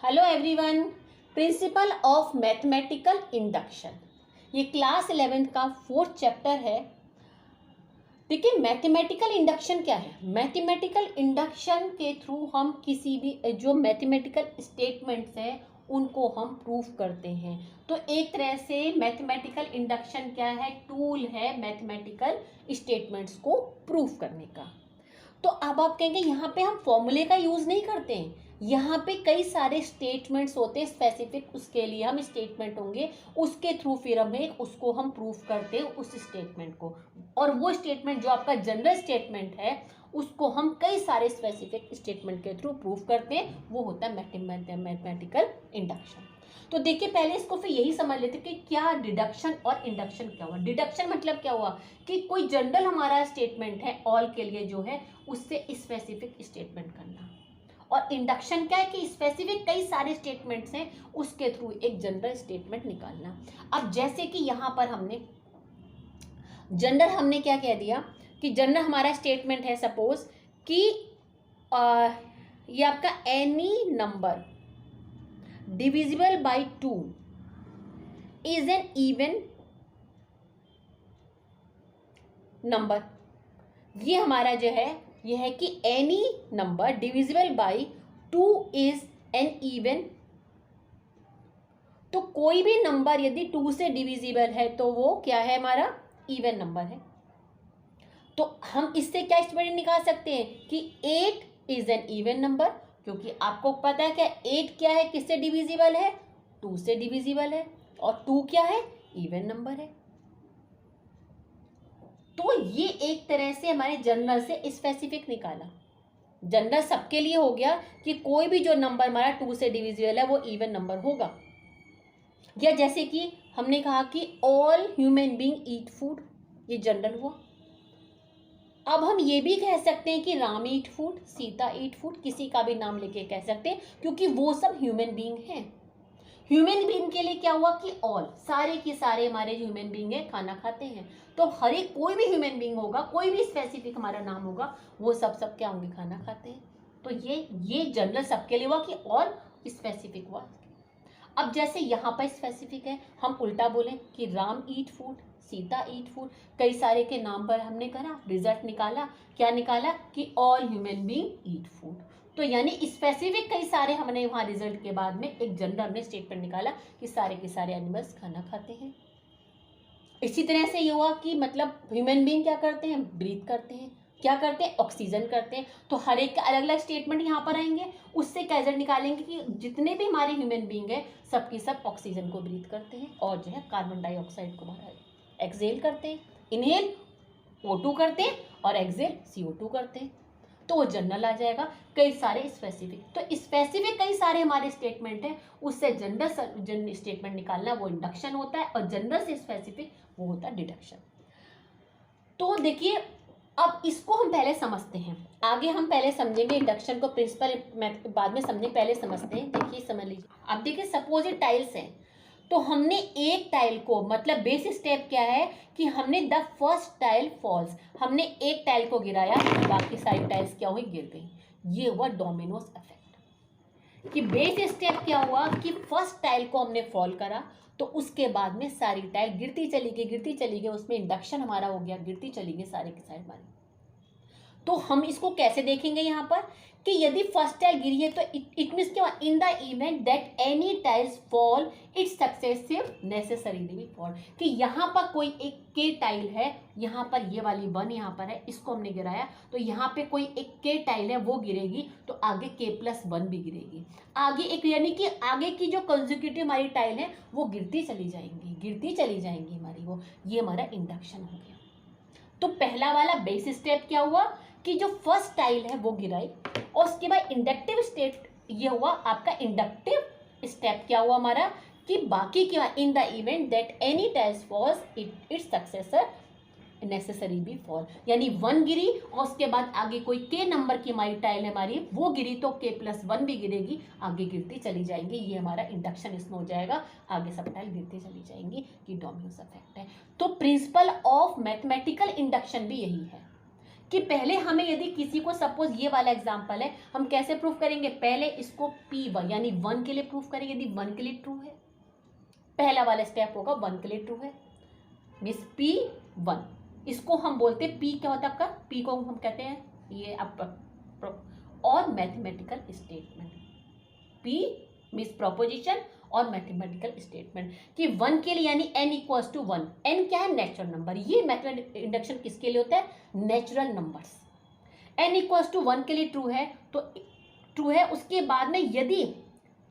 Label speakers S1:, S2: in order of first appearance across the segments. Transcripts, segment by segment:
S1: Hello everyone. Principle of mathematical induction, ये class 11th का 4th chapter है। देखिए मैथमेटिकल इंडक्शन क्या है। मैथमेटिकल इंडक्शन के थ्रू हम किसी भी जो मैथमेटिकल स्टेटमेंट्स हैं उनको हम प्रूफ करते हैं। तो एक तरह से मैथमेटिकल इंडक्शन क्या है, टूल है मैथमेटिकल स्टेटमेंट्स को प्रूफ करने का। तो अब आप कहेंगे यहाँ पे हम फॉर्मूले का यूज़ नहीं करते हैं, यहाँ पे कई सारे स्टेटमेंट्स होते हैं स्पेसिफिक, उसके लिए हम स्टेटमेंट होंगे, उसके थ्रू फिर हमें उसको हम प्रूफ करते हैं उस स्टेटमेंट को। और वो स्टेटमेंट जो आपका जनरल स्टेटमेंट है उसको हम कई सारे स्पेसिफिक स्टेटमेंट के थ्रू प्रूफ करते हैं, वो होता है मैथमेटिकल इंडक्शन। तो देखिए पहले इसको फिर यही समझ लेते कि क्या डिडक्शन और इंडक्शन क्या हुआ। डिडक्शन मतलब क्या हुआ कि कोई जनरल हमारा स्टेटमेंट है ऑल के लिए जो है उससे स्पेसिफिक स्टेटमेंट करना, और इंडक्शन क्या है कि स्पेसिफिक कई सारे स्टेटमेंट्स हैं उसके थ्रू एक जनरल स्टेटमेंट निकालना। अब जैसे कि यहाँ पर हमने जनरल क्या कह दिया कि जनरल हमारा स्टेटमेंट है सपोज कि ये आपका any number divisible by 2 is an even number. ये हमारा जो है ये है कि any number divisible by 2 is an even. तो कोई भी नंबर यदि 2 से डिविजिबल है तो वो क्या है, हमारा इवन नंबर है। तो हम इससे क्या स्टेटमेंट निकाल सकते हैं कि 8 इज एन इवन नंबर, क्योंकि आपको पता है क्या 8 क्या है, किससे डिविजिबल है, 2 से डिविजिबल है, और 2 क्या है, इवन नंबर है। तो ये एक तरह से हमारे जनरल से स्पेसिफिक निकाला। जनरल सबके लिए हो गया कि कोई भी जो नंबर हमारा 2 से डिविजिबल है वो इवन नंबर होगा। या जैसे कि हमने कहा कि all human being eat food, ये जनरल हुआ। अब हम ये भी कह सकते हैं कि Ram eat food, Sita eat food, किसी का भी नाम लेके कह सकते हैं, क्योंकि वो सब ह्यूमन बीइंग हैं। ह्यूमन बीइंग के लिए क्या हुआ कि ऑल, सारे के सारे हमारे जो ह्यूमन बीइंग है खाना खाते हैं। तो हर एक कोई भी ह्यूमन बीइंग होगा, कोई भी स्पेसिफिक हमारा नाम होगा, वो सब क्या होंगे, खाना खाते हैं। तो ये जनरल सबके लिए हुआ कि ऑल स्पेसिफिक हुआ। अब जैसे यहाँ पर स्पेसिफिक है, हम उल्टा बोलें कि Ram eat food, Sita eat food, कई सारे के नाम पर हमने करा, रिजल्ट निकाला, क्या निकाला कि all human being eat food. तो यानी स्पेसिफिक कई सारे हमने वहाँ रिजल्ट के बाद में एक जनरल में स्टेटमेंट निकाला कि सारे के सारे एनिमल्स खाना खाते हैं। इसी तरह से ये हुआ कि मतलब ह्यूमन बीइंग क्या करते हैं, ब्रीथ करते हैं, क्या करते हैं, ऑक्सीजन करते हैं। तो हर एक के अलग अलग स्टेटमेंट यहाँ पर आएंगे, उससे क्या रिजल्ट निकालेंगे कि जितने भी हमारे ह्यूमन बीइंग है सबकी सब ऑक्सीजन को ब्रीथ करते हैं, और जो है कार्बन डाइऑक्साइड को बाहर एक्सहेल करते हैं। इनहेल O2 करते हैं और एक्सहेल CO2 करते हैं। तो वो जनरल आ जाएगा। कई सारे स्पेसिफिक, तो स्पेसिफिक कई सारे हमारे स्टेटमेंट हैं, उससे जनरल स्टेटमेंट निकालना वो इंडक्शन होता है, और जनरल से स्पेसिफिक वो होता है डिडक्शन। तो देखिए अब इसको हम पहले समझते हैं, आगे हम पहले समझेंगे इंडक्शन को, प्रिंसिपल बाद में समझेंगे, पहले समझते हैं। देखिए समझ लीजिए, अब देखिए सपोज ये टाइल्स हैं, तो हमने एक टाइल को, मतलब बेस स्टेप क्या है कि हमने द फर्स्ट टाइल फॉल्स, हमने एक टाइल को गिराया, बाकी सारी टाइल्स क्या हुई, गिर गई। ये हुआ डोमिनोज इफेक्ट। कि बेस स्टेप क्या हुआ कि फर्स्ट टाइल को हमने फॉल करा, तो उसके बाद में सारी टाइल गिरती चली गई, उसमें इंडक्शन हमारा हो गया, गिरती चली गई सारे के सारे हमारी। तो हम इसको कैसे देखेंगे यहाँ पर कि यदि फर्स्ट टाइल गिरी है तो इट मीन्स क्या, in the event that any tiles fall it's successive necessarily fall, कि यहाँ पर कोई एक के टाइल है, यहाँ पर ये वाली 1 यहाँ पर है, इसको हमने गिराया, तो यहाँ पे कोई एक के टाइल है वो गिरेगी, तो आगे K+1 भी गिरेगी, आगे एक, यानी कि आगे की जो कंसेक्यूटिव हमारी टाइल है वो गिरती चली जाएंगी हमारी वो, ये हमारा इंडक्शन हो गया। तो पहला वाला बेस स्टेप क्या हुआ कि जो फर्स्ट टाइल है वो गिराई, और उसके बाद इंडक्टिव स्टेट ये हुआ आपका, इंडक्टिव स्टेप क्या हुआ हमारा कि बाकी क्या, in the event that any tiles falls its successor necessary भी फॉल, यानी 1 गिरी और उसके बाद आगे कोई के नंबर की हमारी टाइल है हमारी वो गिरी, तो K+1 भी गिरेगी, आगे गिरती चली जाएंगी, ये हमारा इंडक्शन इसमें हो जाएगा, आगे सब टाइल गिरती चली जाएंगी, कि डोमिनोज इफेक्ट है। तो प्रिंसिपल ऑफ मैथमेटिकल इंडक्शन भी यही है कि पहले हमें यदि किसी को सपोज ये वाला एग्जांपल है, हम कैसे प्रूफ करेंगे, पहले इसको P1 यानी 1 के लिए प्रूफ करेंगे। यदि 1 के लिए ट्रू है, पहला वाला स्टेप होगा 1 के लिए ट्रू है, मीन्स P1, इसको हम बोलते हैं P क्या होता है आपका, P को हम कहते हैं ये आप और mathematical statement, P means proposition और मैथमेटिकल स्टेटमेंट कि 1 के लिए यानी n इक्वल्स टू 1, n क्या है, नेचुरल नंबर। ये मैथमेटिकल इंडक्शन किसके लिए होता है, natural numbers. n equals to 1 के लिए ट्रू है तो ट्रू है, उसके बाद में यदि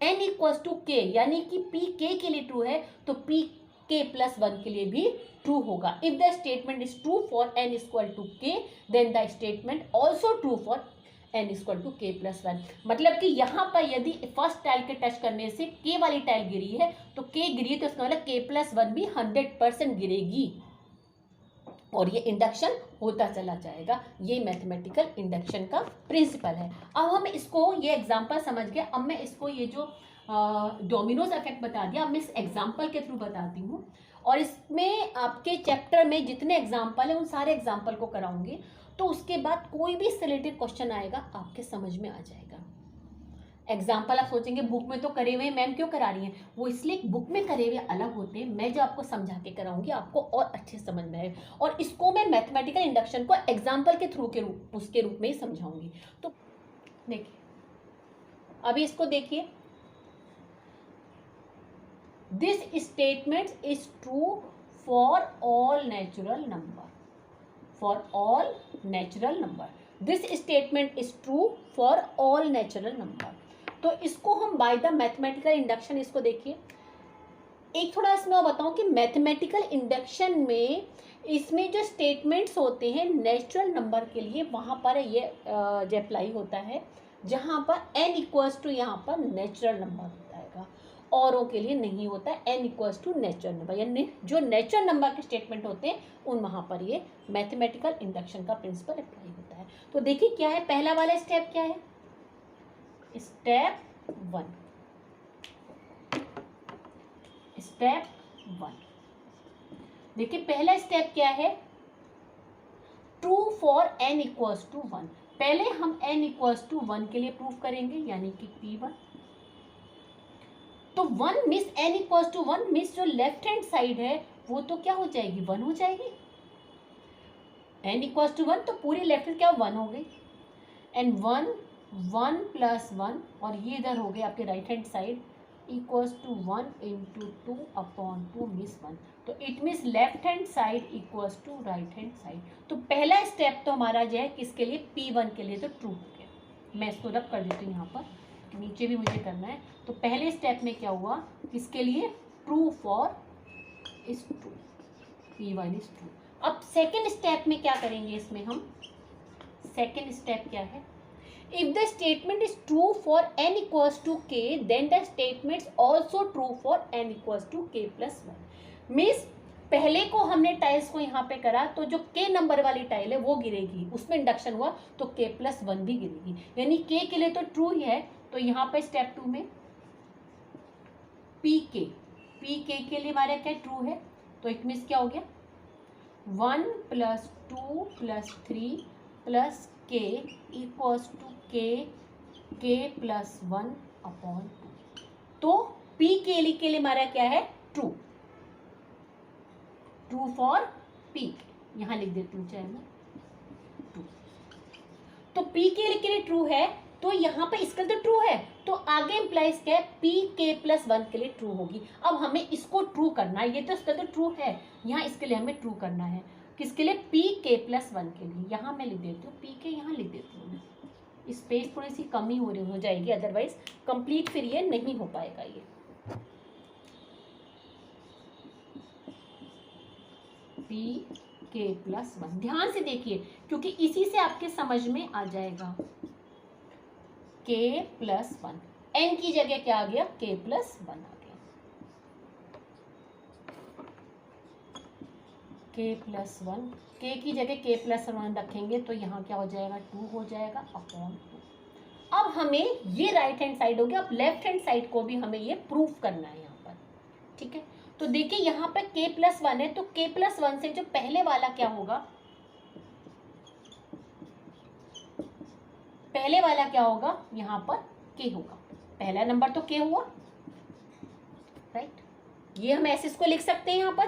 S1: n इक्वल्स टू k यानी कि p k के लिए ट्रू है तो p k प्लस 1 के लिए भी ट्रू होगा। If the statement is true for n equal to k then the statement also true for n equal to k plus 1। मतलब कि यहाँ पर यदि फर्स्ट टाइल के टच करने से k वाली टाइल गिरी है तो k गिरी है, तो इसका मतलब k प्लस 1 भी 100% गिरेगी और ये इंडक्शन होता चला जाएगा। ये मैथमेटिकल इंडक्शन का प्रिंसिपल है। अब हम इसको, ये एग्जांपल समझ गए, अब मैं इसको ये जो डोमिनोज इफेक्ट बता दिया, अब मैं इस एग्जांपल के थ्रू बताती हूँ और इसमें आपके चैप्टर में जितने एग्जांपल है उन सारे एग्जांपल को कराऊंगी, तो उसके बाद कोई भी रिलेटेड क्वेश्चन आएगा आपके समझ में आ जाएगा। एग्जाम्पल आप सोचेंगे बुक में तो करे हुए मैम क्यों करा रही हैं, वो इसलिए बुक में करे हुए अलग होते हैं, मैं जो आपको समझा के कराऊंगी आपको और अच्छे समझ में आएगा और इसको मैं मैथमेटिकल इंडक्शन को एग्जाम्पल के थ्रू के रूप उसके रूप में ही समझाऊंगी। तो देखिए अभी इसको देखिए, this statement is true for all natural number, for all natural number, this statement is true for all natural number. तो इसको हम बाय द मैथमेटिकल इंडक्शन, इसको देखिए एक थोड़ा इसमें और बताऊं कि मैथमेटिकल इंडक्शन में इसमें जो स्टेटमेंट्स होते हैं नेचुरल नंबर के लिए वहाँ पर ये अप्लाई होता है, जहाँ पर n इक्वल्स टू यहाँ पर नेचुरल नंबर होता है, औरों के लिए नहीं होता है n equals to natural number, यानी जो नेचुरल नंबर के स्टेटमेंट होते हैं उन वहाँ पर ये मैथमेटिकल इंडक्शन का प्रिंसिपल अप्लाई होता है। तो देखिए क्या है, पहला वाला स्टेप क्या है, स्टेप 1, स्टेप 1 देखिए पहला स्टेप क्या है, true for n equals to 1। पहले हम n इक्वल्स टू 1 के लिए प्रूफ करेंगे यानी कि P1, तो 1 मिस n इक्वल्स टू 1 मिस जो लेफ्ट हैंड साइड है वो तो क्या हो जाएगी, 1 हो जाएगी। n इक्वल्स टू 1 तो पूरी लेफ्ट हैंड क्या 1 हो गई, एंड 1 प्लस 1 और ये इधर हो गए आपके right hand side equals to 1 into 2 upon 2 मिस 1, तो it means left hand side equals to right hand side. तो पहला स्टेप तो हमारा जो है किसके लिए, P1 के लिए तो ट्रू हो गया। मैं इसको रब कर देती हूँ, यहाँ पर नीचे भी मुझे करना है। तो पहले स्टेप में क्या हुआ, किसके लिए, true for is true, P1 is true. अब सेकेंड स्टेप में क्या करेंगे, इसमें हम सेकेंड स्टेप क्या है, if the statement is true for n equals to k then the statements also true for n equals to k plus 1। Means पहले को हमने टाइल्स को यहाँ पे करा तो जो k नंबर वाली टाइल है वो गिरेगी, उसमें इंडक्शन हुआ तो k प्लस 1 भी गिरेगी, यानी k के लिए तो ट्रू ही है। तो यहाँ पे स्टेप 2 में pk के लिए हमारा क्या ट्रू है, तो इट मीन्स क्या हो गया 1 plus 2 plus 3 plus k equals to k plus 1 upon 2। तो p के लिए हमारा क्या है, ट्रू, ट्रू फॉर p, यहाँ लिख देती हूँ चाहे मैं ट्रू। तो p के लिए ट्रू है तो यहाँ पे इसका तो ट्रू है, तो आगे इम्प्लाइज क्या है, p k प्लस 1 के लिए ट्रू होगी। अब हमें इसको ट्रू करना है, ये तो इसका तो ट्रू है, यहाँ इसके लिए हमें ट्रू करना है, किसके लिए, p k प्लस 1 के लिए। यहाँ मैं लिख देती हूँ p k, यहाँ लिख देती हूँ, स्पेस थोड़ी सी कमी हो जाएगी, अदरवाइज कंप्लीट फिर ये नहीं हो पाएगा। ये p k प्लस 1 ध्यान से देखिए क्योंकि इसी से आपके समझ में आ जाएगा, k प्लस 1, n की जगह क्या आ गया, k प्लस 1 आ गया, k प्लस 1, k की जगह k प्लस 1 रखेंगे तो यहाँ क्या हो जाएगा, 2 हो जाएगा अपॉन 2। अब हमें ये राइट हैंड साइड हो गया, अब लेफ्ट हैंड साइड को भी हमें ये प्रूफ करना है यहाँ पर, ठीक है। तो देखिए यहाँ पे k प्लस 1 है, तो k प्लस 1 से जो पहले वाला क्या होगा, पहले वाला क्या होगा, यहाँ पर k होगा, पहला नंबर तो k हुआ, राइट। ये हम ऐसे इसको लिख सकते हैं यहाँ पर।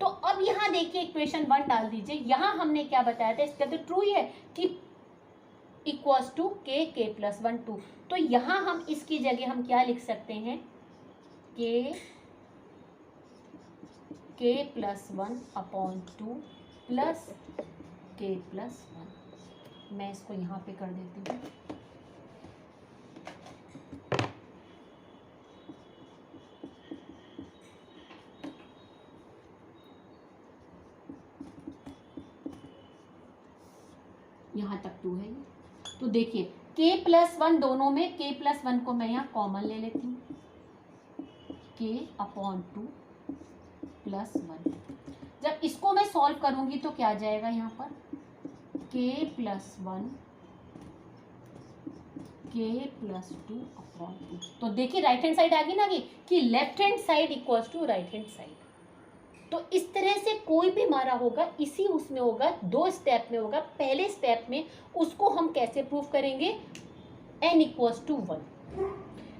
S1: तो अब यहाँ देखिए इक्वेशन 1 डाल दीजिए, यहाँ हमने क्या बताया था, इसका तो ट्रू ही है कि इक्वल्स टू k + 1 2। तो यहाँ हम इसकी जगह हम क्या लिख सकते हैं, k + 1/2 प्लस k + 1। मैं इसको यहाँ पे कर देती हूँ, यहाँ तक 2 है ये। तो देखिए k + 1 दोनों में, k + 1 को मैं यहाँ कॉमन ले लेती हूँ, k/2 + 1। जब इसको मैं सॉल्व करूंगी तो क्या आ जाएगा यहाँ पर, k + 1 k + 2/2। तो देखिए राइट हैंड साइड आ गई ना कि left hand side equals to right hand side. तो इस तरह से कोई भी हमारा होगा इसी उसमें होगा, 2 स्टेप में होगा। पहले स्टेप में उसको हम कैसे प्रूव करेंगे, n = 1,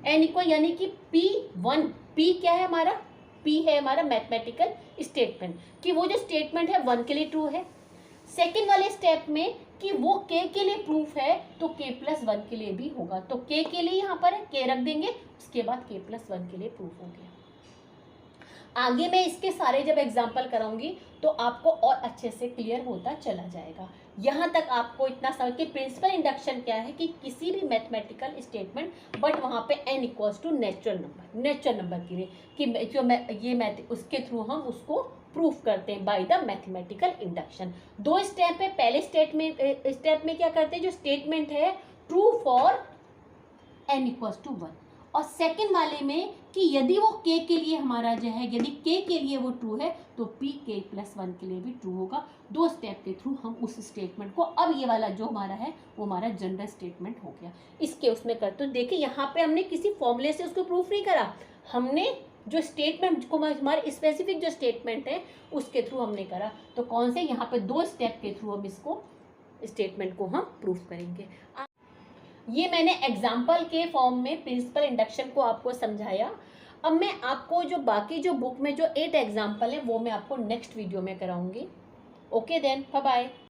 S1: n इक्वल यानी कि P1, P क्या है हमारा, P है हमारा मैथमेटिकल स्टेटमेंट, कि वो जो स्टेटमेंट है 1 के लिए ट्रू है। सेकेंड वाले स्टेप में कि वो k के लिए प्रूफ है तो k + 1 के लिए भी होगा। तो k के लिए यहाँ पर है, k रख देंगे, उसके बाद k + 1 के लिए प्रूफ हो गया। आगे मैं इसके सारे जब एग्जाम्पल कराऊंगी तो आपको और अच्छे से क्लियर होता चला जाएगा। यहाँ तक आपको इतना समझ के प्रिंसिपल इंडक्शन क्या है कि किसी भी मैथमेटिकल स्टेटमेंट बट वहाँ पे n = नेचुरल नंबर के लिए कि जो उसके थ्रू हम उसको प्रूफ करते हैं by the mathematical induction. 2 step है, पहले स्टेप में क्या करते हैं, जो स्टेटमेंट है ट्रू फॉर n = 1, और सेकंड वाले में कि यदि वो k के लिए हमारा जो है, यदि k के लिए वो ट्रू है तो p k + 1 के लिए भी ट्रू होगा। 2 स्टेप के थ्रू हम उस स्टेटमेंट को, अब ये वाला जो हमारा है वो हमारा जनरल स्टेटमेंट हो गया। इसके उसमें कर, तो देखिए यहाँ पे हमने किसी फॉर्मूले से उसको प्रूफ नहीं करा, हमने जो स्टेटमेंट को हमारे स्पेसिफिक जो स्टेटमेंट है उसके थ्रू हमने करा। तो कौन से, यहाँ पे 2 स्टेप के थ्रू हम इसको स्टेटमेंट को हम प्रूफ करेंगे। ये मैंने एग्जाम्पल के फॉर्म में प्रिंसिपल इंडक्शन को आपको समझाया। अब मैं आपको जो बाकी जो बुक में जो 8 एग्जाम्पल है वो मैं आपको नेक्स्ट वीडियो में कराऊंगी। Okay then, bye bye.